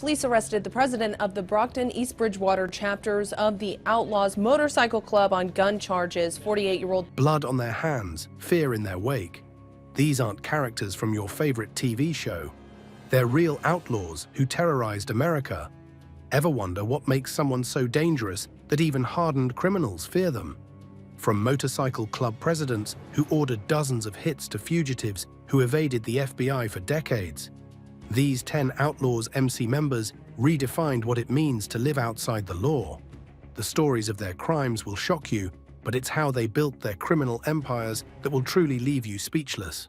Police arrested the president of the Brockton East Bridgewater chapters of the Outlaws motorcycle club on gun charges. 48-year-old. Blood on their hands, fear in their wake. These aren't characters from your favorite TV show. They're real outlaws who terrorized America. Ever wonder what makes someone so dangerous that even hardened criminals fear them? From motorcycle club presidents who ordered dozens of hits to fugitives who evaded the FBI for decades. These 10 Outlaws MC members redefined what it means to live outside the law. The stories of their crimes will shock you, but it's how they built their criminal empires that will truly leave you speechless.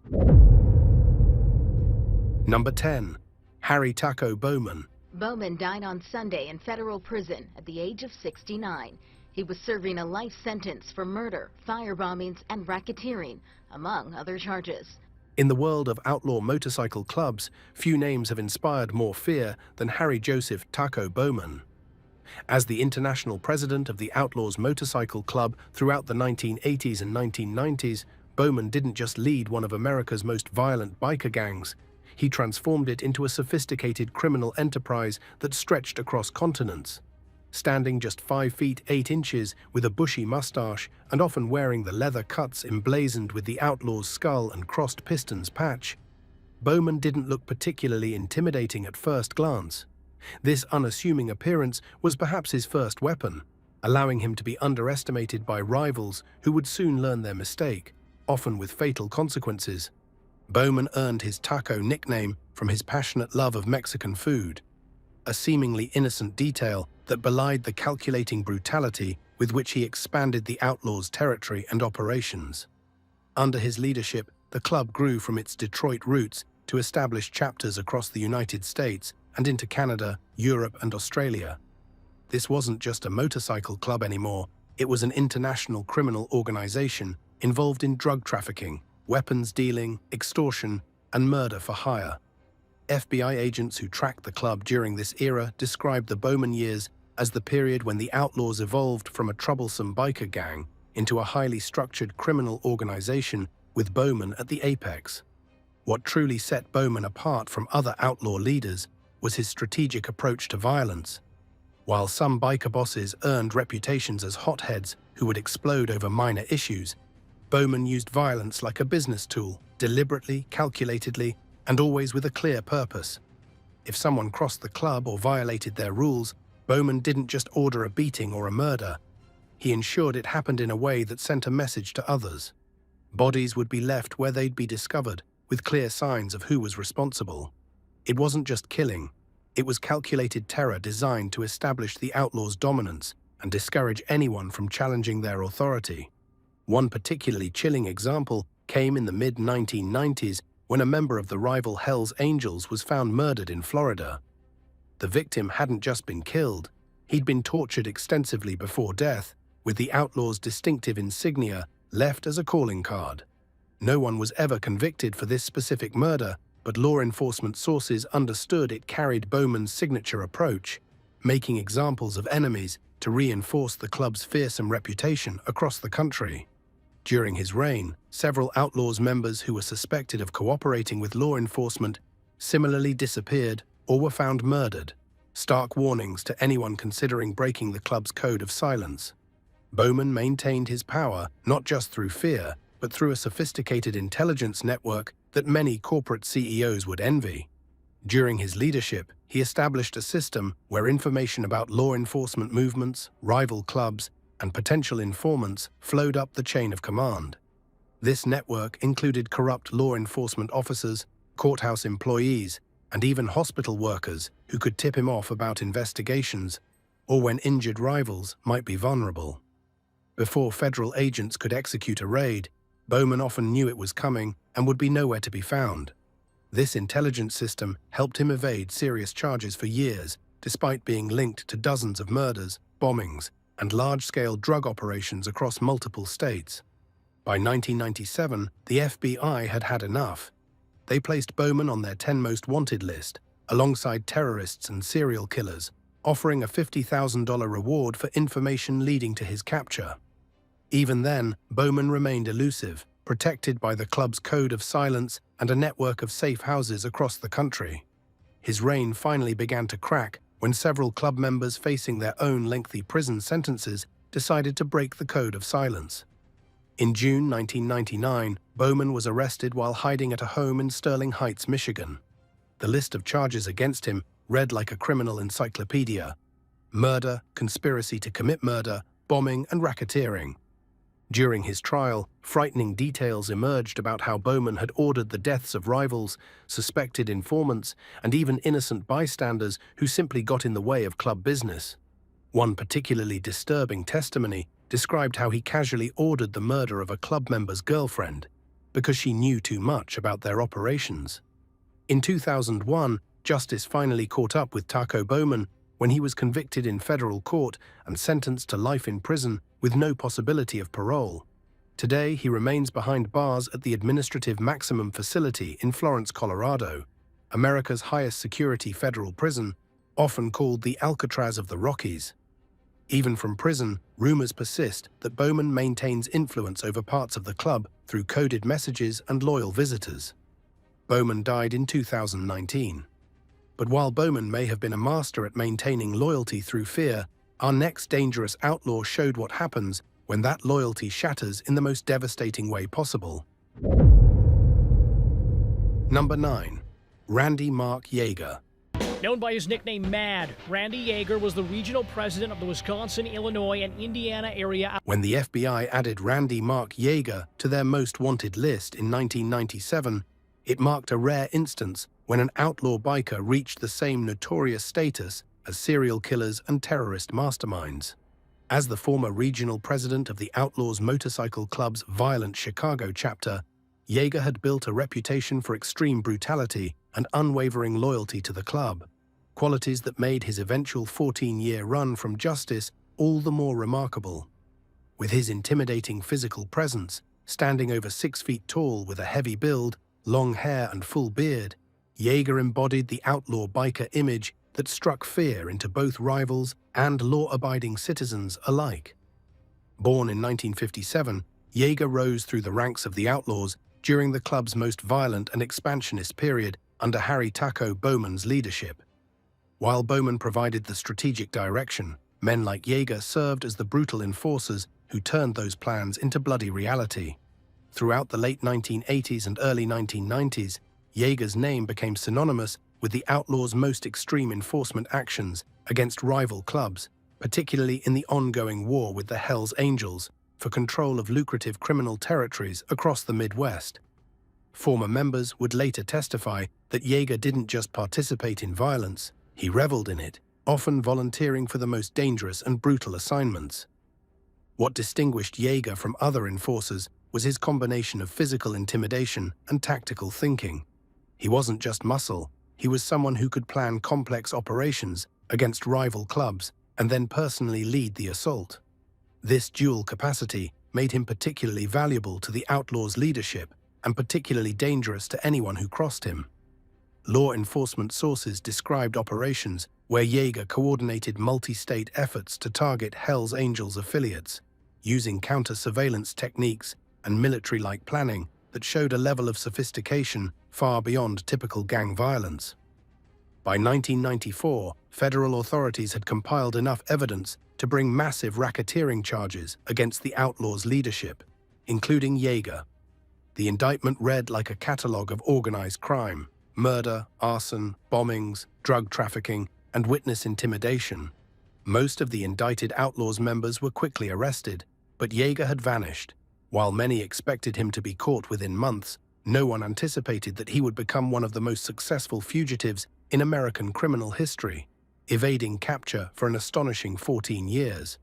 Number 10. Harry Taco Bowman. Bowman died on Sunday in federal prison at the age of 69. He was serving a life sentence for murder, firebombings, and racketeering, among other charges. In the world of outlaw motorcycle clubs, few names have inspired more fear than Harry Joseph Taco Bowman. As the international president of the Outlaws Motorcycle Club throughout the 1980s and 1990s, Bowman didn't just lead one of America's most violent biker gangs. He transformed it into a sophisticated criminal enterprise that stretched across continents. Standing just 5 feet 8 inches with a bushy mustache and often wearing the leather cuts emblazoned with the Outlaw's skull and crossed pistons patch, Bowman didn't look particularly intimidating at first glance. This unassuming appearance was perhaps his first weapon, allowing him to be underestimated by rivals who would soon learn their mistake, often with fatal consequences. Bowman earned his taco nickname from his passionate love of Mexican food, a seemingly innocent detail that belied the calculating brutality with which he expanded the Outlaws' territory and operations. Under his leadership, the club grew from its Detroit roots to establish chapters across the United States and into Canada, Europe, and Australia. This wasn't just a motorcycle club anymore, it was an international criminal organization involved in drug trafficking, weapons dealing, extortion, and murder for hire. FBI agents who tracked the club during this era described the Bowman years as the period when the Outlaws evolved from a troublesome biker gang into a highly structured criminal organization with Bowman at the apex. What truly set Bowman apart from other outlaw leaders was his strategic approach to violence. While some biker bosses earned reputations as hotheads who would explode over minor issues, Bowman used violence like a business tool, deliberately, calculatedly, and always with a clear purpose. If someone crossed the club or violated their rules, Bowman didn't just order a beating or a murder. He ensured it happened in a way that sent a message to others. Bodies would be left where they'd be discovered, with clear signs of who was responsible. It wasn't just killing, it was calculated terror designed to establish the Outlaws' dominance and discourage anyone from challenging their authority. One particularly chilling example came in the mid-1990s when a member of the rival Hells Angels was found murdered in Florida. The victim hadn't just been killed, he'd been tortured extensively before death, with the Outlaws' distinctive insignia left as a calling card. No one was ever convicted for this specific murder, but law enforcement sources understood it carried Bowman's signature approach, making examples of enemies to reinforce the club's fearsome reputation across the country. During his reign, several Outlaws members who were suspected of cooperating with law enforcement similarly disappeared or were found murdered, stark warnings to anyone considering breaking the club's code of silence. Bowman maintained his power not just through fear, but through a sophisticated intelligence network that many corporate CEOs would envy. During his leadership, he established a system where information about law enforcement movements, rival clubs, and potential informants flowed up the chain of command. This network included corrupt law enforcement officers, courthouse employees, and even hospital workers who could tip him off about investigations or when injured rivals might be vulnerable. Before federal agents could execute a raid, Bowman often knew it was coming and would be nowhere to be found. This intelligence system helped him evade serious charges for years, despite being linked to dozens of murders, bombings, and large-scale drug operations across multiple states. By 1997, the FBI had had enough. They placed Bowman on their 10 most wanted list, alongside terrorists and serial killers, offering a $50,000 reward for information leading to his capture. Even then, Bowman remained elusive, protected by the club's code of silence and a network of safe houses across the country. His reign finally began to crack when several club members facing their own lengthy prison sentences decided to break the code of silence. In June 1999, Bowman was arrested while hiding at a home in Sterling Heights, Michigan. The list of charges against him read like a criminal encyclopedia: murder, conspiracy to commit murder, bombing, and racketeering. During his trial, frightening details emerged about how Bowman had ordered the deaths of rivals, suspected informants, and even innocent bystanders who simply got in the way of club business. One particularly disturbing testimony described how he casually ordered the murder of a club member's girlfriend because she knew too much about their operations. In 2001, justice finally caught up with Taco Bowman when he was convicted in federal court and sentenced to life in prison with no possibility of parole. Today, he remains behind bars at the Administrative Maximum Facility in Florence, Colorado, America's highest security federal prison, often called the Alcatraz of the Rockies. Even from prison, rumors persist that Bowman maintains influence over parts of the club through coded messages and loyal visitors. Bowman died in 2019. But while Bowman may have been a master at maintaining loyalty through fear, our next dangerous outlaw showed what happens when that loyalty shatters in the most devastating way possible. Number 9. Randy Mark Yeager. Known by his nickname Mad, Randy Yeager was the regional president of the Wisconsin, Illinois, and Indiana area. When the FBI added Randy Mark Yeager to their most wanted list in 1997, it marked a rare instance when an outlaw biker reached the same notorious status as serial killers and terrorist masterminds. As the former regional president of the Outlaws Motorcycle Club's violent Chicago chapter, Yeager had built a reputation for extreme brutality and unwavering loyalty to the club, qualities that made his eventual 14-year run from justice all the more remarkable. With his intimidating physical presence, standing over 6 feet tall with a heavy build, long hair and full beard, Yeager embodied the outlaw biker image that struck fear into both rivals and law-abiding citizens alike. Born in 1957, Yeager rose through the ranks of the Outlaws during the club's most violent and expansionist period under Harry Taco Bowman's leadership. While Bowman provided the strategic direction, men like Yeager served as the brutal enforcers who turned those plans into bloody reality. Throughout the late 1980s and early 1990s, Yeager's name became synonymous with the Outlaws' most extreme enforcement actions against rival clubs, particularly in the ongoing war with the Hells Angels for control of lucrative criminal territories across the Midwest. Former members would later testify that Yeager didn't just participate in violence, he reveled in it, often volunteering for the most dangerous and brutal assignments. What distinguished Yeager from other enforcers was his combination of physical intimidation and tactical thinking. He wasn't just muscle, he was someone who could plan complex operations against rival clubs and then personally lead the assault. This dual capacity made him particularly valuable to the Outlaws' leadership and particularly dangerous to anyone who crossed him. Law enforcement sources described operations where Yeager coordinated multi-state efforts to target Hells Angels affiliates, using counter-surveillance techniques and military-like planning that showed a level of sophistication far beyond typical gang violence. By 1994, federal authorities had compiled enough evidence to bring massive racketeering charges against the Outlaws' leadership, including Yeager. The indictment read like a catalogue of organized crime: murder, arson, bombings, drug trafficking, and witness intimidation. Most of the indicted Outlaws members were quickly arrested, but Yeager had vanished. While many expected him to be caught within months, no one anticipated that he would become one of the most successful fugitives in American criminal history, evading capture for an astonishing 14 years.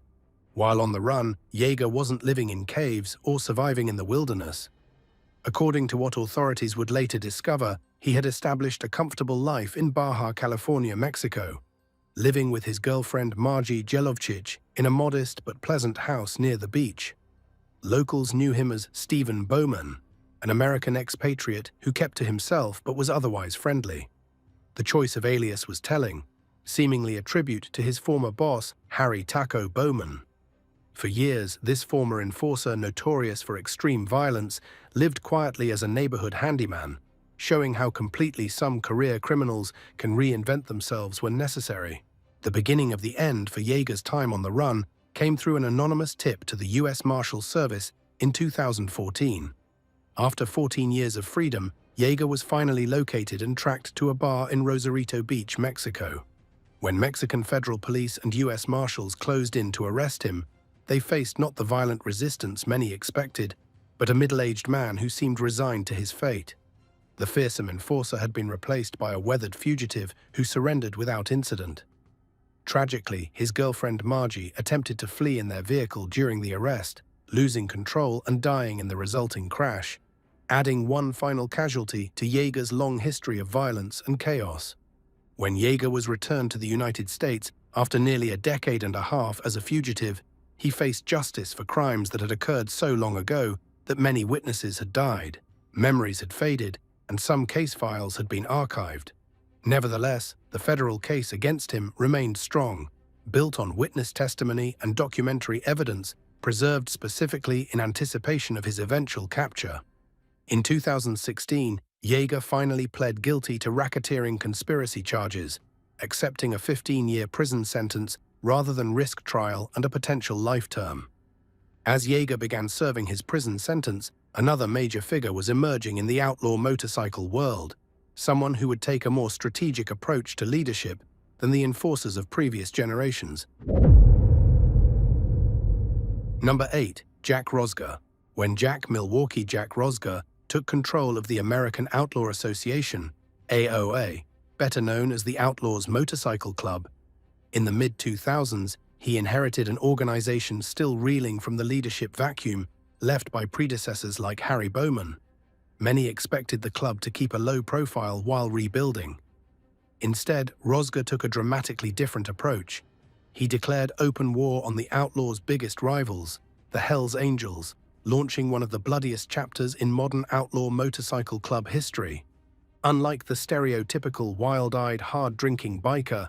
While on the run, Yeager wasn't living in caves or surviving in the wilderness. According to what authorities would later discover, he had established a comfortable life in Baja California, Mexico, living with his girlfriend Margie Jelovchich in a modest but pleasant house near the beach. Locals knew him as Stephen Bowman, an American expatriate who kept to himself but was otherwise friendly. The choice of alias was telling, seemingly a tribute to his former boss, Harry Taco Bowman. For years, this former enforcer, notorious for extreme violence, lived quietly as a neighborhood handyman, showing how completely some career criminals can reinvent themselves when necessary. The beginning of the end for Yeager's time on the run came through an anonymous tip to the U.S. Marshals Service in 2014. After 14 years of freedom, Yeager was finally located and tracked to a bar in Rosarito Beach, Mexico. When Mexican federal police and U.S. Marshals closed in to arrest him, they faced not the violent resistance many expected, but a middle-aged man who seemed resigned to his fate. The fearsome enforcer had been replaced by a weathered fugitive who surrendered without incident. Tragically, his girlfriend Margie attempted to flee in their vehicle during the arrest, losing control and dying in the resulting crash, adding one final casualty to Yeager's long history of violence and chaos. When Yeager was returned to the United States after nearly a decade and a half as a fugitive, he faced justice for crimes that had occurred so long ago that many witnesses had died, memories had faded, and some case files had been archived. Nevertheless, the federal case against him remained strong, built on witness testimony and documentary evidence preserved specifically in anticipation of his eventual capture. In 2016, Yeager finally pled guilty to racketeering conspiracy charges, accepting a 15-year prison sentence rather than risk trial and a potential life term. As Yeager began serving his prison sentence, another major figure was emerging in the outlaw motorcycle world, someone who would take a more strategic approach to leadership than the enforcers of previous generations. Number 8. Jack Rosger. When Milwaukee Jack Rosger took control of the American Outlaw Association, AOA, better known as the Outlaws Motorcycle Club, in the mid-2000s, he inherited an organization still reeling from the leadership vacuum left by predecessors like Harry Bowman. Many expected the club to keep a low profile while rebuilding. Instead, Rosger took a dramatically different approach. He declared open war on the Outlaws' biggest rivals, the Hells Angels, launching one of the bloodiest chapters in modern outlaw motorcycle club history. Unlike the stereotypical wild-eyed, hard-drinking biker,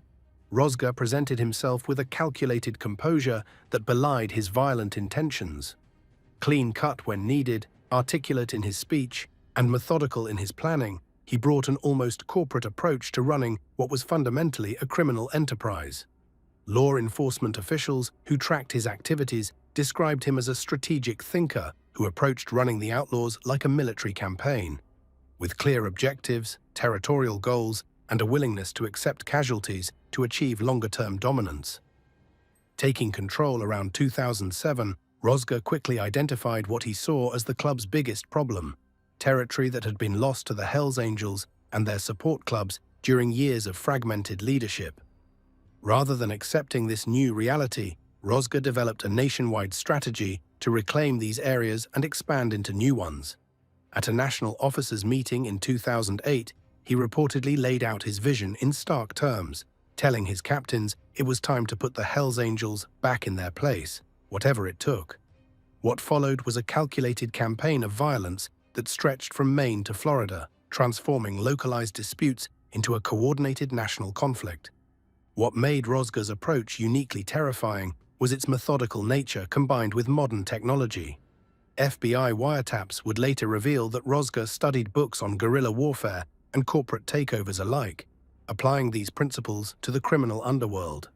Rosger presented himself with a calculated composure that belied his violent intentions. Clean-cut when needed, articulate in his speech, and methodical in his planning, he brought an almost corporate approach to running what was fundamentally a criminal enterprise. Law enforcement officials who tracked his activities described him as a strategic thinker who approached running the Outlaws like a military campaign, with clear objectives, territorial goals, and a willingness to accept casualties to achieve longer-term dominance. Taking control around 2007, Rosger quickly identified what he saw as the club's biggest problem: territory that had been lost to the Hells Angels and their support clubs during years of fragmented leadership. Rather than accepting this new reality, Rosger developed a nationwide strategy to reclaim these areas and expand into new ones. At a national officers' meeting in 2008, he reportedly laid out his vision in stark terms, telling his captains it was time to put the Hells Angels back in their place, whatever it took. What followed was a calculated campaign of violence that stretched from Maine to Florida, transforming localized disputes into a coordinated national conflict. What made Rosger's approach uniquely terrifying was its methodical nature combined with modern technology. FBI wiretaps would later reveal that Rosger studied books on guerrilla warfare and corporate takeovers alike, applying these principles to the criminal underworld.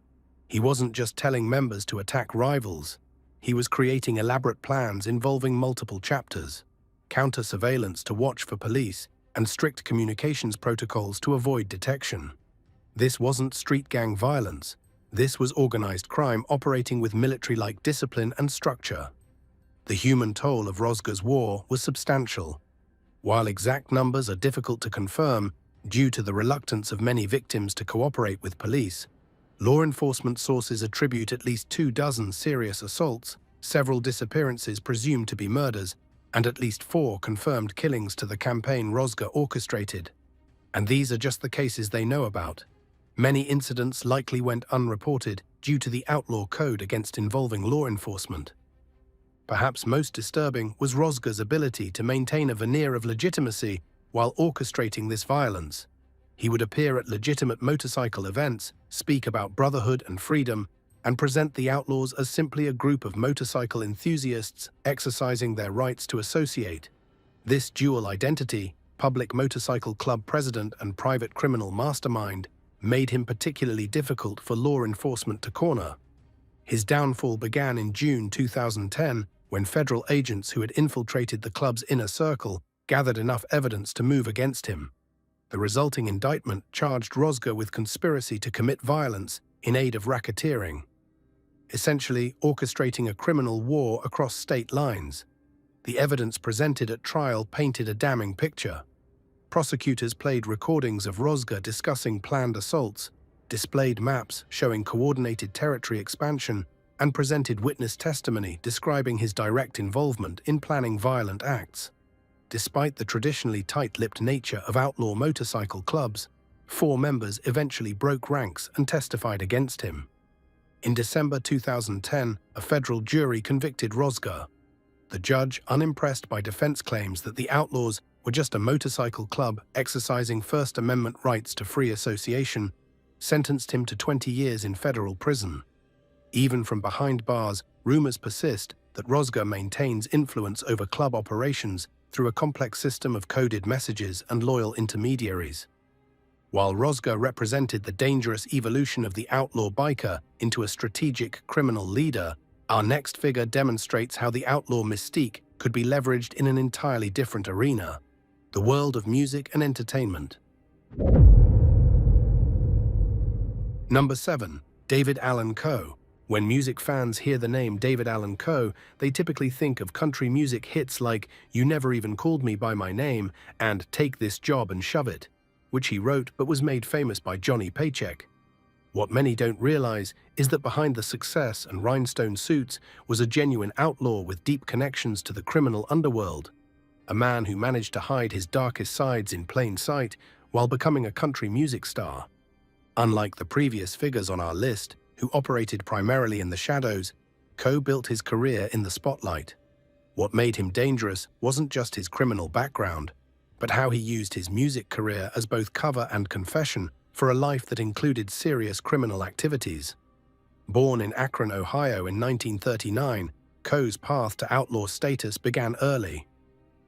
He wasn't just telling members to attack rivals. He was creating elaborate plans involving multiple chapters, counter-surveillance to watch for police, and strict communications protocols to avoid detection. This wasn't street gang violence. This was organized crime operating with military-like discipline and structure. The human toll of Rosger's war was substantial. While exact numbers are difficult to confirm due to the reluctance of many victims to cooperate with police, law enforcement sources attribute at least 24 serious assaults, several disappearances presumed to be murders, and at least 4 confirmed killings to the campaign Rosger orchestrated. And these are just the cases they know about. Many incidents likely went unreported due to the outlaw code against involving law enforcement. Perhaps most disturbing was Rosger's ability to maintain a veneer of legitimacy while orchestrating this violence. He would appear at legitimate motorcycle events, speak about brotherhood and freedom, and present the Outlaws as simply a group of motorcycle enthusiasts exercising their rights to associate. This dual identity, public motorcycle club president and private criminal mastermind, made him particularly difficult for law enforcement to corner. His downfall began in June 2010 when federal agents who had infiltrated the club's inner circle gathered enough evidence to move against him. The resulting indictment charged Rozga with conspiracy to commit violence in aid of racketeering, essentially orchestrating a criminal war across state lines. The evidence presented at trial painted a damning picture. Prosecutors played recordings of Rozga discussing planned assaults, displayed maps showing coordinated territory expansion, and presented witness testimony describing his direct involvement in planning violent acts. Despite the traditionally tight-lipped nature of outlaw motorcycle clubs, 4 members eventually broke ranks and testified against him. In December 2010, a federal jury convicted Rozga. The judge, unimpressed by defense claims that the Outlaws were just a motorcycle club exercising First Amendment rights to free association, sentenced him to 20 years in federal prison. Even from behind bars, rumors persist that Rozga maintains influence over club operations through a complex system of coded messages and loyal intermediaries. While Rozga represented the dangerous evolution of the outlaw biker into a strategic criminal leader, our next figure demonstrates how the outlaw mystique could be leveraged in an entirely different arena: the world of music and entertainment. Number 7. David Allan Coe. When music fans hear the name David Allan Coe, they typically think of country music hits like "You Never Even Called Me by My Name" and "Take This Job and Shove It," which he wrote but was made famous by Johnny Paycheck. What many don't realize is that behind the success and rhinestone suits was a genuine outlaw with deep connections to the criminal underworld, a man who managed to hide his darkest sides in plain sight while becoming a country music star. Unlike the previous figures on our list, who operated primarily in the shadows, Coe built his career in the spotlight. What made him dangerous wasn't just his criminal background, but how he used his music career as both cover and confession for a life that included serious criminal activities. Born in Akron, Ohio in 1939, Coe's path to outlaw status began early.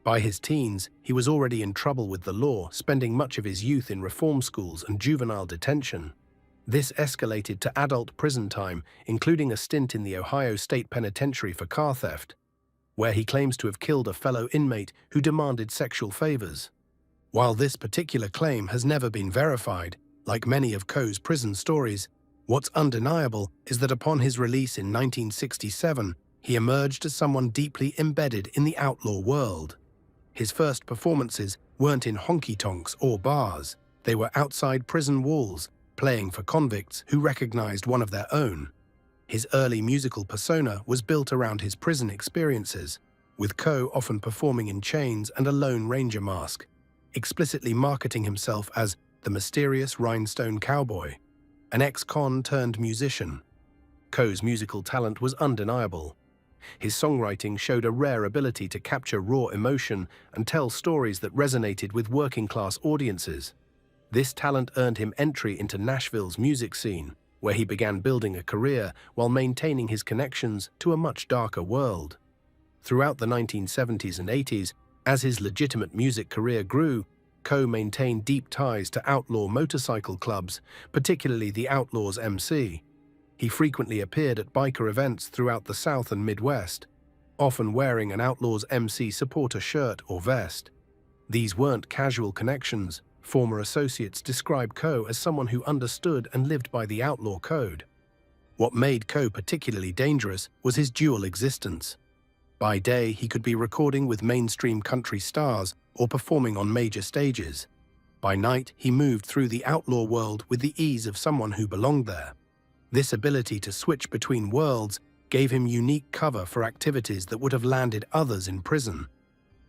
By his teens, he was already in trouble with the law, spending much of his youth in reform schools and juvenile detention. This escalated to adult prison time, including a stint in the Ohio State Penitentiary for car theft, where he claims to have killed a fellow inmate who demanded sexual favors. While this particular claim has never been verified, like many of Coe's prison stories, what's undeniable is that upon his release in 1967, he emerged as someone deeply embedded in the outlaw world. His first performances weren't in honky-tonks or bars. They were outside prison walls, playing for convicts who recognized one of their own. His early musical persona was built around his prison experiences, with Coe often performing in chains and a Lone Ranger mask, explicitly marketing himself as the mysterious rhinestone cowboy, an ex-con turned musician. Coe's musical talent was undeniable. His songwriting showed a rare ability to capture raw emotion and tell stories that resonated with working-class audiences. This talent earned him entry into Nashville's music scene, where he began building a career while maintaining his connections to a much darker world. Throughout the 1970s and 80s, as his legitimate music career grew, Coe maintained deep ties to outlaw motorcycle clubs, particularly the Outlaws MC. He frequently appeared at biker events throughout the South and Midwest, often wearing an Outlaws MC supporter shirt or vest. These weren't casual connections. Former associates describe Coe as someone who understood and lived by the outlaw code. What made Coe particularly dangerous was his dual existence. By day, he could be recording with mainstream country stars or performing on major stages. By night, he moved through the outlaw world with the ease of someone who belonged there. This ability to switch between worlds gave him unique cover for activities that would have landed others in prison.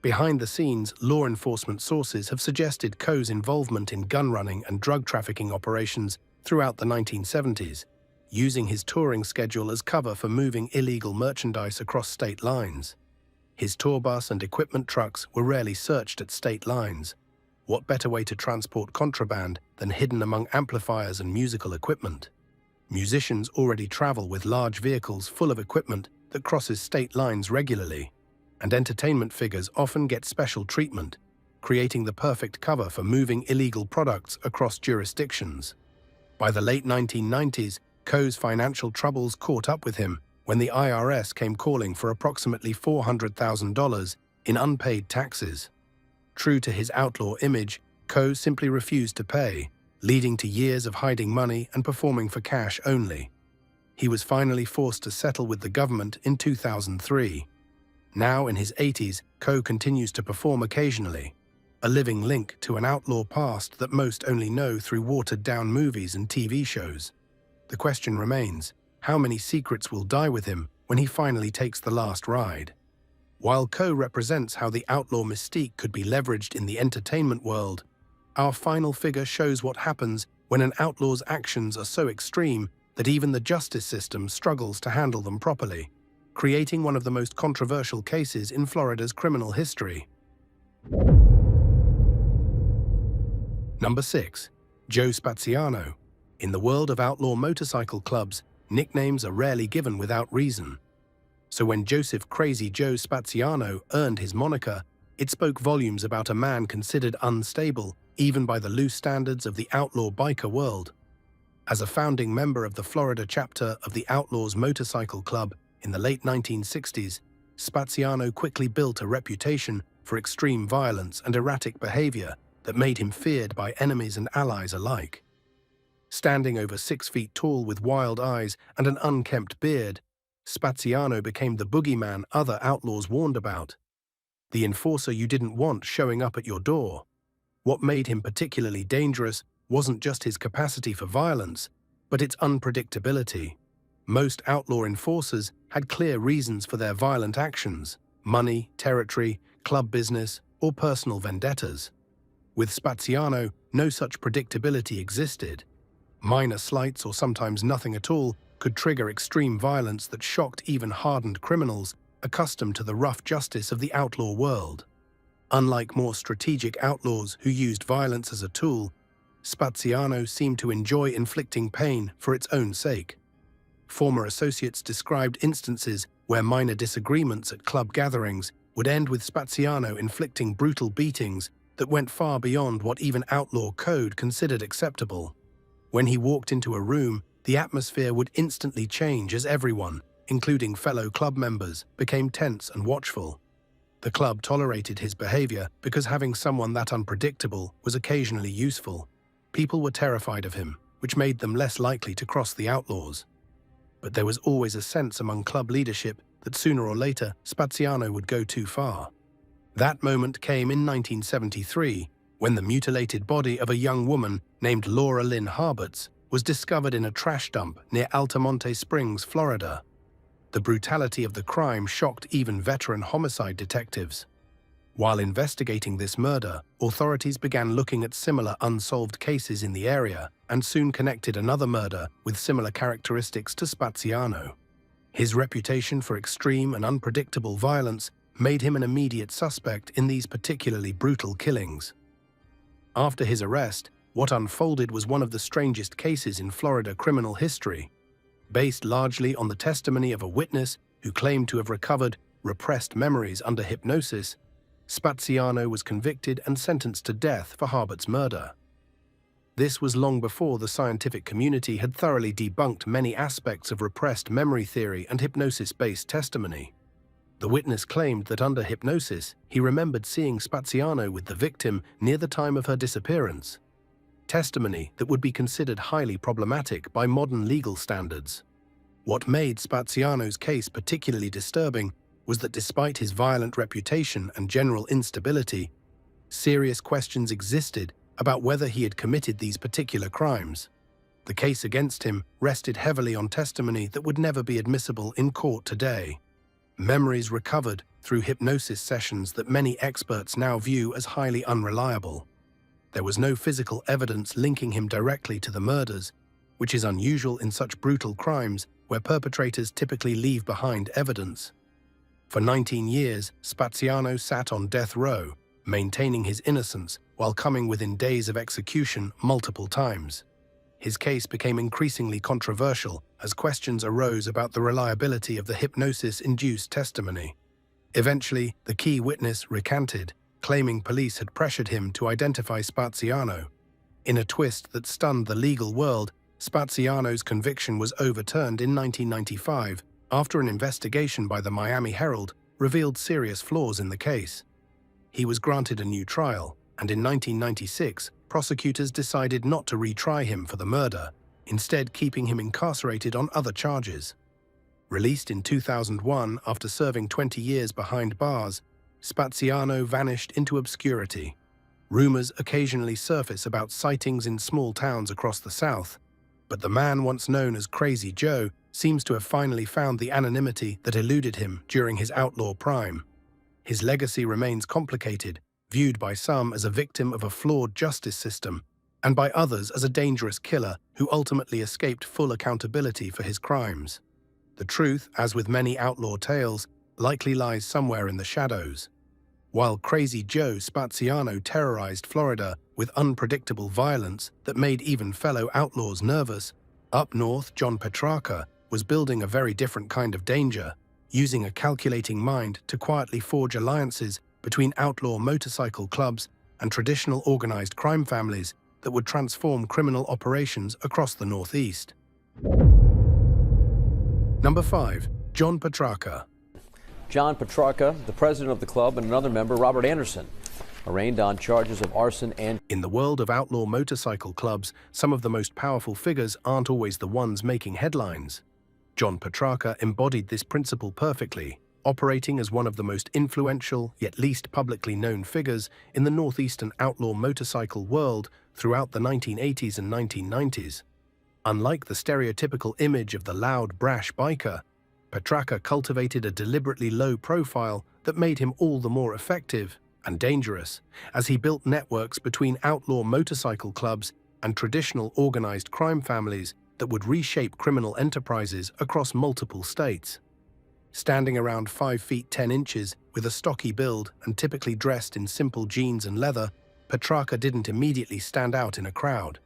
Behind the scenes, law enforcement sources have suggested Coe's involvement in gun running and drug trafficking operations throughout the 1970s, using his touring schedule as cover for moving illegal merchandise across state lines. His tour bus and equipment trucks were rarely searched at state lines. What better way to transport contraband than hidden among amplifiers and musical equipment? Musicians already travel with large vehicles full of equipment that crosses state lines regularly, and entertainment figures often get special treatment, creating the perfect cover for moving illegal products across jurisdictions. By the late 1990s, Coe's financial troubles caught up with him when the IRS came calling for approximately $400,000 in unpaid taxes. True to his outlaw image, Coe simply refused to pay, leading to years of hiding money and performing for cash only. He was finally forced to settle with the government in 2003. Now in his 80s, Coe continues to perform occasionally, a living link to an outlaw past that most only know through watered-down movies and TV shows. The question remains, how many secrets will die with him when he finally takes the last ride? While Coe represents how the outlaw mystique could be leveraged in the entertainment world, our final figure shows what happens when an outlaw's actions are so extreme that even the justice system struggles to handle them properly, creating one of the most controversial cases in Florida's criminal history. Number 6. Joe Spaziano. In the world of outlaw motorcycle clubs, nicknames are rarely given without reason. So when Joseph Crazy Joe Spaziano earned his moniker, it spoke volumes about a man considered unstable even by the loose standards of the outlaw biker world. As a founding member of the Florida chapter of the Outlaws Motorcycle Club in the late 1960s, Spaziano quickly built a reputation for extreme violence and erratic behavior that made him feared by enemies and allies alike. Standing over 6 feet tall with wild eyes and an unkempt beard, Spaziano became the boogeyman other outlaws warned about. The enforcer you didn't want showing up at your door. What made him particularly dangerous wasn't just his capacity for violence, but its unpredictability. Most outlaw enforcers had clear reasons for their violent actions: money, territory, club business, or personal vendettas. With Spaziano, no such predictability existed. Minor slights, or sometimes nothing at all, could trigger extreme violence that shocked even hardened criminals accustomed to the rough justice of the outlaw world. Unlike more strategic outlaws who used violence as a tool, Spaziano seemed to enjoy inflicting pain for its own sake. Former associates described instances where minor disagreements at club gatherings would end with Spaziano inflicting brutal beatings that went far beyond what even outlaw code considered acceptable. When he walked into a room, the atmosphere would instantly change as everyone, including fellow club members, became tense and watchful. The club tolerated his behavior because having someone that unpredictable was occasionally useful. People were terrified of him, which made them less likely to cross the outlaws. But there was always a sense among club leadership that sooner or later Spaziano would go too far. That moment came in 1973, when the mutilated body of a young woman named Laura Lynn Harberts was discovered in a trash dump near Altamonte Springs, Florida. The brutality of the crime shocked even veteran homicide detectives. While investigating this murder, authorities began looking at similar unsolved cases in the area and soon connected another murder with similar characteristics to Spaziano. His reputation for extreme and unpredictable violence made him an immediate suspect in these particularly brutal killings. After his arrest, what unfolded was one of the strangest cases in Florida criminal history. Based largely on the testimony of a witness who claimed to have recovered repressed memories under hypnosis, Spaziano was convicted and sentenced to death for Harbert's murder. This was long before the scientific community had thoroughly debunked many aspects of repressed memory theory and hypnosis-based testimony. The witness claimed that under hypnosis, he remembered seeing Spaziano with the victim near the time of her disappearance. Testimony that would be considered highly problematic by modern legal standards. What made Spaziano's case particularly disturbing was that despite his violent reputation and general instability, serious questions existed about whether he had committed these particular crimes. The case against him rested heavily on testimony that would never be admissible in court today. Memories recovered through hypnosis sessions that many experts now view as highly unreliable. There was no physical evidence linking him directly to the murders, which is unusual in such brutal crimes where perpetrators typically leave behind evidence. For 19 years, Spaziano sat on death row, maintaining his innocence while coming within days of execution multiple times. His case became increasingly controversial as questions arose about the reliability of the hypnosis-induced testimony. Eventually, the key witness recanted, claiming police had pressured him to identify Spaziano. In a twist that stunned the legal world, Spaziano's conviction was overturned in 1995 after an investigation by the Miami Herald revealed serious flaws in the case. He was granted a new trial, and in 1996, prosecutors decided not to retry him for the murder, instead keeping him incarcerated on other charges. Released in 2001 after serving 20 years behind bars, Spaziano vanished into obscurity. Rumors occasionally surface about sightings in small towns across the South, but the man once known as Crazy Joe seems to have finally found the anonymity that eluded him during his outlaw prime. His legacy remains complicated, viewed by some as a victim of a flawed justice system, and by others as a dangerous killer who ultimately escaped full accountability for his crimes. The truth, as with many outlaw tales, likely lies somewhere in the shadows. While Crazy Joe Spaziano terrorized Florida with unpredictable violence that made even fellow outlaws nervous, up north John Petrarca was building a very different kind of danger, using a calculating mind to quietly forge alliances between outlaw motorcycle clubs and traditional organized crime families that would transform criminal operations across the Northeast. Number 5. John Petrarca. John Petrarca, the president of the club, and another member, Robert Anderson, arraigned on charges of arson and... In the world of outlaw motorcycle clubs, some of the most powerful figures aren't always the ones making headlines. John Petrarca embodied this principle perfectly, operating as one of the most influential yet least publicly known figures in the northeastern outlaw motorcycle world throughout the 1980s and 1990s. Unlike the stereotypical image of the loud, brash biker, Petrarca cultivated a deliberately low profile that made him all the more effective and dangerous as he built networks between outlaw motorcycle clubs and traditional organized crime families that would reshape criminal enterprises across multiple states. Standing around 5 feet 10 inches with a stocky build and typically dressed in simple jeans and leather, Petrarca didn't immediately stand out in a crowd.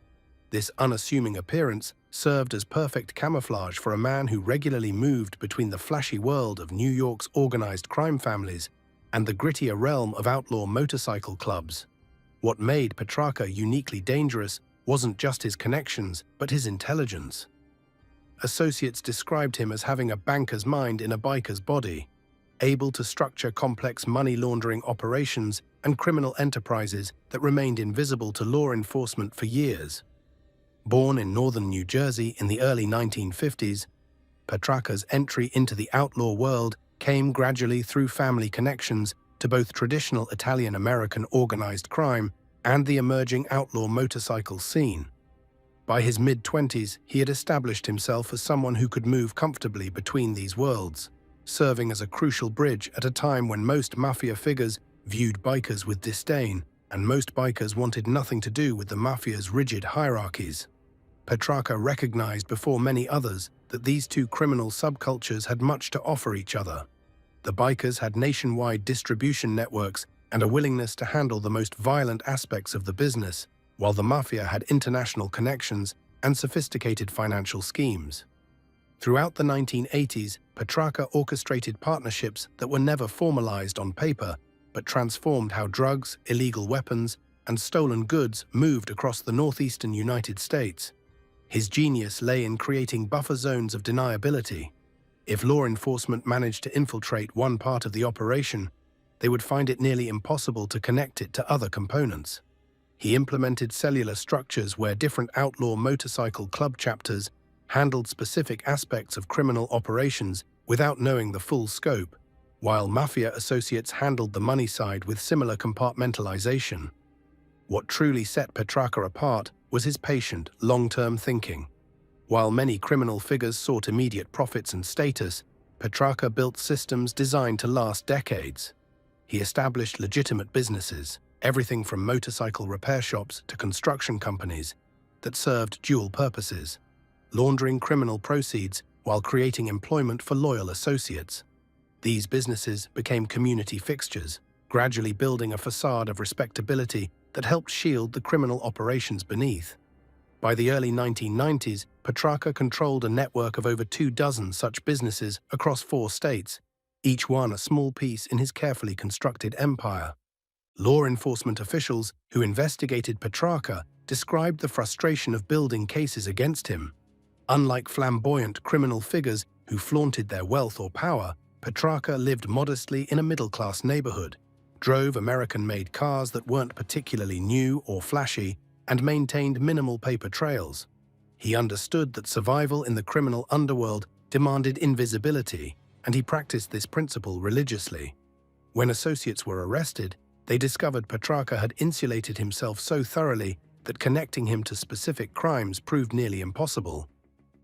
This unassuming appearance served as perfect camouflage for a man who regularly moved between the flashy world of New York's organized crime families and the grittier realm of outlaw motorcycle clubs. What made Petrarca uniquely dangerous wasn't just his connections, but his intelligence. Associates described him as having a banker's mind in a biker's body, able to structure complex money laundering operations and criminal enterprises that remained invisible to law enforcement for years. Born in northern New Jersey in the early 1950s, Petrarca's entry into the outlaw world came gradually through family connections to both traditional Italian-American organized crime and the emerging outlaw motorcycle scene. By his mid-20s, he had established himself as someone who could move comfortably between these worlds, serving as a crucial bridge at a time when most mafia figures viewed bikers with disdain, and most bikers wanted nothing to do with the mafia's rigid hierarchies. Petrarca recognized before many others that these two criminal subcultures had much to offer each other. The bikers had nationwide distribution networks and a willingness to handle the most violent aspects of the business, while the mafia had international connections and sophisticated financial schemes. Throughout the 1980s, Petrarca orchestrated partnerships that were never formalized on paper, but transformed how drugs, illegal weapons, and stolen goods moved across the northeastern United States. His genius lay in creating buffer zones of deniability. If law enforcement managed to infiltrate one part of the operation, they would find it nearly impossible to connect it to other components. He implemented cellular structures where different outlaw motorcycle club chapters handled specific aspects of criminal operations without knowing the full scope, while mafia associates handled the money side with similar compartmentalization. What truly set Petrarca apart was his patient, long-term thinking. While many criminal figures sought immediate profits and status, Petrarca built systems designed to last decades. He established legitimate businesses, everything from motorcycle repair shops to construction companies, that served dual purposes, laundering criminal proceeds while creating employment for loyal associates. These businesses became community fixtures, gradually building a facade of respectability that helped shield the criminal operations beneath. By the early 1990s, Petrarca controlled a network of over 24 such businesses across 4 states, each one a small piece in his carefully constructed empire. Law enforcement officials who investigated Petrarca described the frustration of building cases against him. Unlike flamboyant criminal figures who flaunted their wealth or power, Petrarca lived modestly in a middle-class neighborhood, drove American-made cars that weren't particularly new or flashy, and maintained minimal paper trails. He understood that survival in the criminal underworld demanded invisibility, and he practiced this principle religiously. When associates were arrested, they discovered Petrarca had insulated himself so thoroughly that connecting him to specific crimes proved nearly impossible.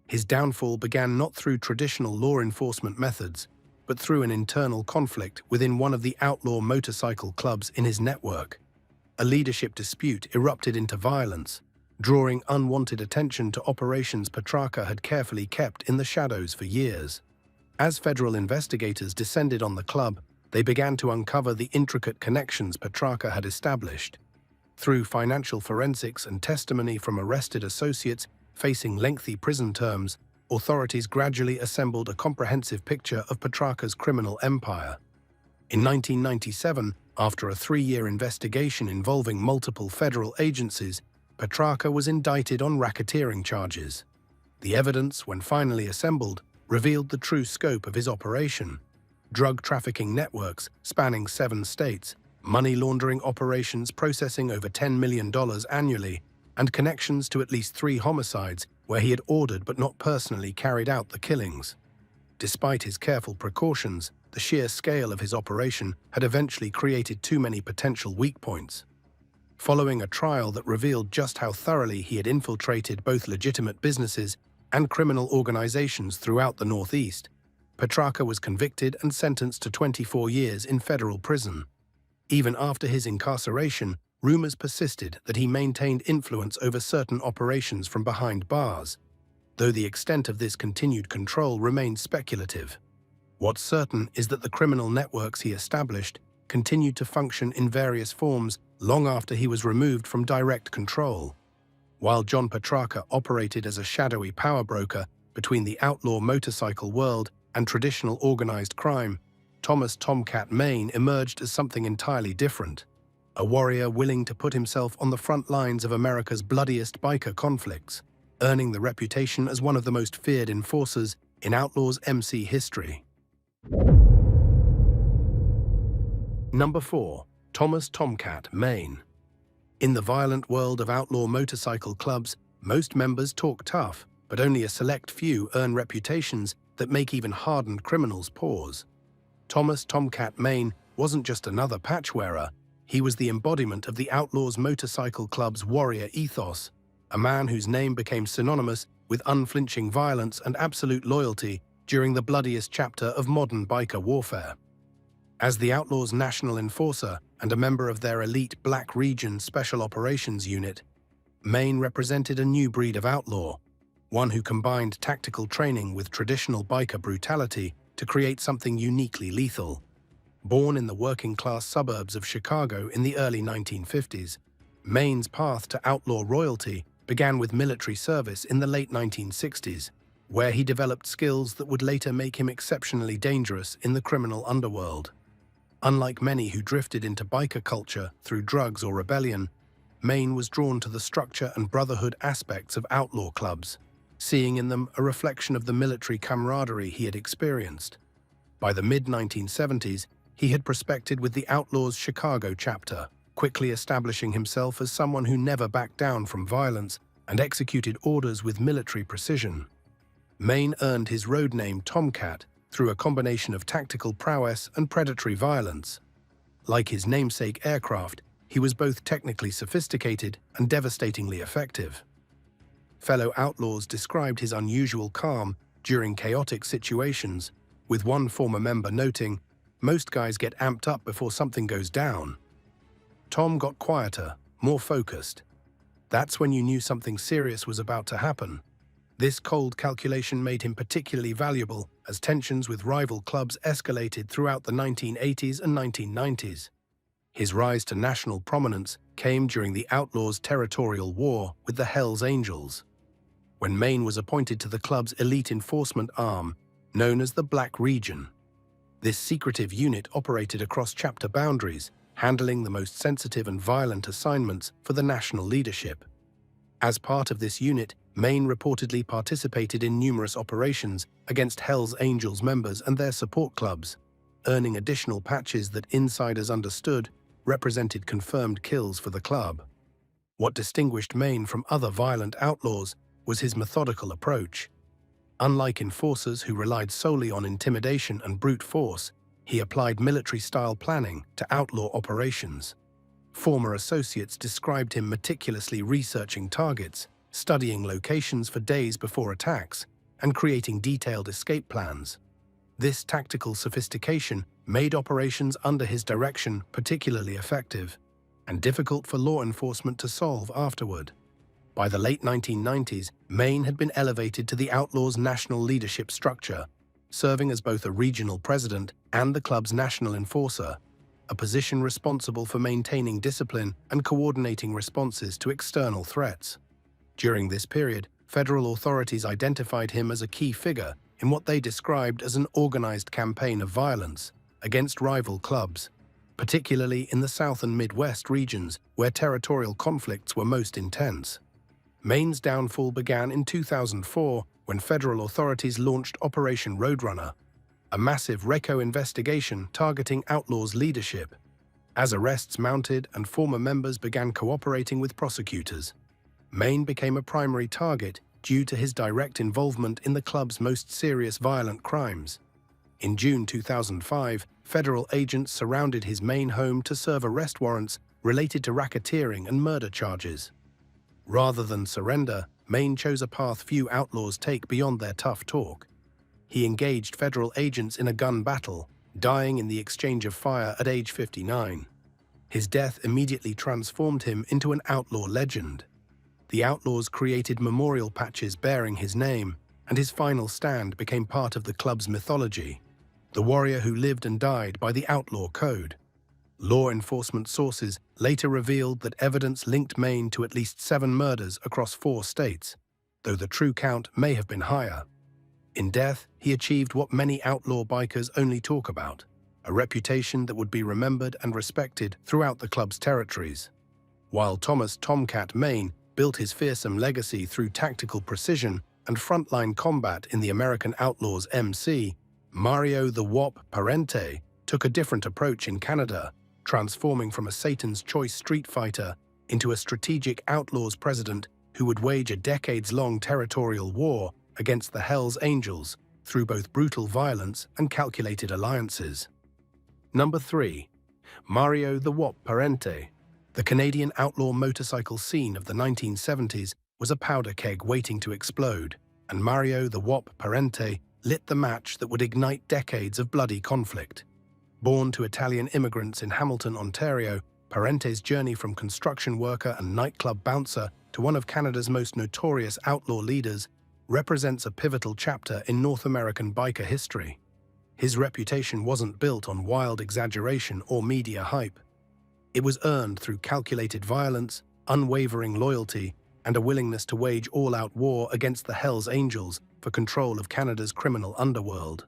His downfall began not through traditional law enforcement methods, but through an internal conflict within one of the outlaw motorcycle clubs in his network. A leadership dispute erupted into violence, drawing unwanted attention to operations Petrarca had carefully kept in the shadows for years. As federal investigators descended on the club, they began to uncover the intricate connections Petrarca had established. Through financial forensics and testimony from arrested associates facing lengthy prison terms, authorities gradually assembled a comprehensive picture of Petrarca's criminal empire. In 1997, after a 3-year investigation involving multiple federal agencies, Petrarca was indicted on racketeering charges. The evidence, when finally assembled, revealed the true scope of his operation: drug trafficking networks spanning 7 states, money laundering operations processing over $10 million annually, and connections to at least 3 homicides where he had ordered but not personally carried out the killings. Despite his careful precautions, the sheer scale of his operation had eventually created too many potential weak points. Following a trial that revealed just how thoroughly he had infiltrated both legitimate businesses and criminal organizations throughout the Northeast, Petrarca was convicted and sentenced to 24 years in federal prison. Even after his incarceration, rumors persisted that he maintained influence over certain operations from behind bars, though the extent of this continued control remained speculative. What's certain is that the criminal networks he established continued to function in various forms long after he was removed from direct control. While John Petrarca operated as a shadowy power broker between the outlaw motorcycle world and traditional organized crime, Thomas "Tomcat" Maine emerged as something entirely different. A warrior willing to put himself on the front lines of America's bloodiest biker conflicts, earning the reputation as one of the most feared enforcers in Outlaw's MC history. Number 4. Thomas "Tomcat" Maine. In the violent world of outlaw motorcycle clubs, most members talk tough, but only a select few earn reputations that make even hardened criminals pause. Thomas "Tomcat" Maine wasn't just another patchwearer. He was the embodiment of the Outlaws Motorcycle Club's warrior ethos, a man whose name became synonymous with unflinching violence and absolute loyalty during the bloodiest chapter of modern biker warfare. As the Outlaws' national enforcer and a member of their elite Black Region Special Operations Unit, Maine represented a new breed of outlaw, one who combined tactical training with traditional biker brutality to create something uniquely lethal. Born in the working-class suburbs of Chicago in the early 1950s, Maine's path to outlaw royalty began with military service in the late 1960s, where he developed skills that would later make him exceptionally dangerous in the criminal underworld. Unlike many who drifted into biker culture through drugs or rebellion, Maine was drawn to the structure and brotherhood aspects of outlaw clubs, seeing in them a reflection of the military camaraderie he had experienced. By the mid-1970s, he had prospected with the Outlaws' Chicago chapter, quickly establishing himself as someone who never backed down from violence and executed orders with military precision. Maine earned his road name Tomcat through a combination of tactical prowess and predatory violence. Like his namesake aircraft, he was both technically sophisticated and devastatingly effective. Fellow outlaws described his unusual calm during chaotic situations, with one former member noting, "Most guys get amped up before something goes down. Tom got quieter, more focused. That's when you knew something serious was about to happen." This cold calculation made him particularly valuable as tensions with rival clubs escalated throughout the 1980s and 1990s. His rise to national prominence came during the Outlaws' territorial war with the Hells Angels, when Maine was appointed to the club's elite enforcement arm, known as the Black Region. This secretive unit operated across chapter boundaries, handling the most sensitive and violent assignments for the national leadership. As part of this unit, Maine reportedly participated in numerous operations against Hells Angels members and their support clubs, earning additional patches that insiders understood represented confirmed kills for the club. What distinguished Maine from other violent outlaws was his methodical approach. Unlike enforcers who relied solely on intimidation and brute force, he applied military-style planning to outlaw operations. Former associates described him meticulously researching targets, studying locations for days before attacks, and creating detailed escape plans. This tactical sophistication made operations under his direction particularly effective and difficult for law enforcement to solve afterward. By the late 1990s, Maine had been elevated to the Outlaw's national leadership structure, serving as both a regional president and the club's national enforcer, a position responsible for maintaining discipline and coordinating responses to external threats. During this period, federal authorities identified him as a key figure in what they described as an organized campaign of violence against rival clubs, particularly in the South and Midwest regions where territorial conflicts were most intense. Maine's downfall began in 2004 when federal authorities launched Operation Roadrunner, a massive RECO investigation targeting Outlaw's leadership. As arrests mounted and former members began cooperating with prosecutors, Maine became a primary target due to his direct involvement in the club's most serious violent crimes. In June 2005, federal agents surrounded his Maine home to serve arrest warrants related to racketeering and murder charges. Rather than surrender, Maine chose a path few outlaws take beyond their tough talk. He engaged federal agents in a gun battle, dying in the exchange of fire at age 59. His death immediately transformed him into an outlaw legend. The Outlaws created memorial patches bearing his name, and his final stand became part of the club's mythology, the warrior who lived and died by the Outlaw Code. Law enforcement sources later revealed that evidence linked Maine to at least 7 murders across 4 states, though the true count may have been higher. In death, he achieved what many outlaw bikers only talk about, a reputation that would be remembered and respected throughout the club's territories. While Thomas "Tomcat" Maine built his fearsome legacy through tactical precision and frontline combat in the American Outlaws MC, Mario the Wop Parente took a different approach in Canada, transforming from a Satan's choice street fighter into a strategic Outlaws president who would wage a decades-long territorial war against the Hells Angels through both brutal violence and calculated alliances. Number 3. Mario the Wop Parente. The Canadian outlaw motorcycle scene of the 1970s was a powder keg waiting to explode, and Mario the Wop Parente lit the match that would ignite decades of bloody conflict. Born to Italian immigrants in Hamilton, Ontario, Parente's journey from construction worker and nightclub bouncer to one of Canada's most notorious outlaw leaders represents a pivotal chapter in North American biker history. His reputation wasn't built on wild exaggeration or media hype. It was earned through calculated violence, unwavering loyalty, and a willingness to wage all-out war against the Hells Angels for control of Canada's criminal underworld.